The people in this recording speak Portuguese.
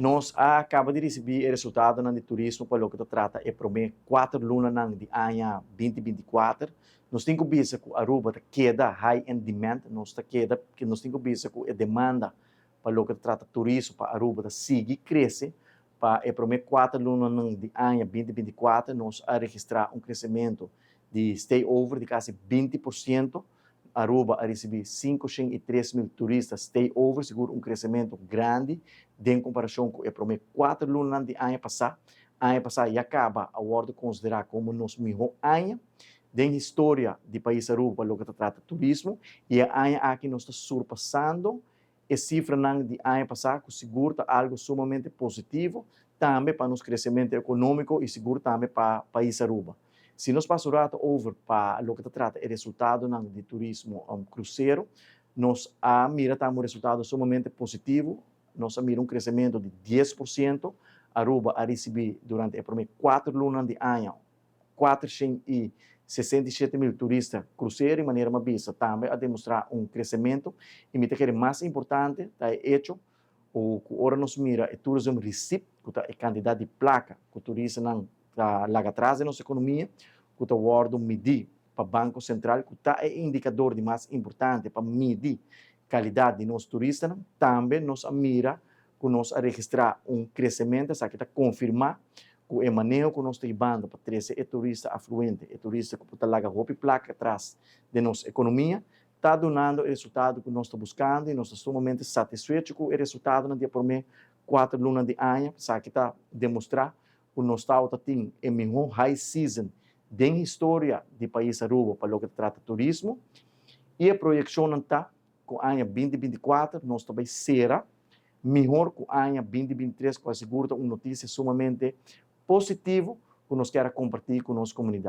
Nós acaba de receber o resultado do turismo para o que trata é prometo 4 lunas de ano 2024. Nós temos que ver que Aruba queda high in demand, nós queda que nós temos que ver que a demanda para o que trata turismo para Aruba sigue cresce. Para é prometo 4 lunas de ano 2024, nós a registrar crescimento de stay over de quase 20%. Aruba a receber 503 mil turistas stay over, seguro crescimento grande em comparação com o primeiro 4 lunas de ano passado. Ano passado já acaba a world considerar como nosso melhor ano da história do país Aruba, no que trata turismo, e a ano aqui nós está surpassando a cifra de ano passado, que seguro algo sumamente positivo, também para nosso crescimento econômico e seguro também para o país Aruba. Se nós passarmos over para o que trata o resultado de turismo cruzeiro, nós mira um resultado sumamente positivo, nós mira crescimento de 10%, Aruba a receber durante a primeira 4 lunas de ano 467 mil turistas cruzeiros de maneira mais vista, também a demonstrar crescimento, e me que mais importante, está hecho, o que agora nós mira é Tourism Receipt, que é quantidade de placa que o turista não lá atrás da nossa economia, que está guardando medir para o Banco Central, que é indicador de mais importante para medir a qualidade de nossos turistas, também nós mira que nós registrar crescimento, que está confirmar que o manejo que nós estamos levando para trazer turista afluente, turista que está lá roupa e placa atrás da nossa economia, está dando o resultado que nós estamos buscando e nós estamos sumamente satisfeitos com o resultado no dia por mês 4 lunas de ano, que está demonstrar que nós estamos tendo a melhor high season da história do país Aruba para o que trata turismo, e a projeção está com o ano 2024 nós também será melhor que o ano 2023, com a segura uma notícia sumamente positiva que nós queremos compartilhar com a nossa comunidade.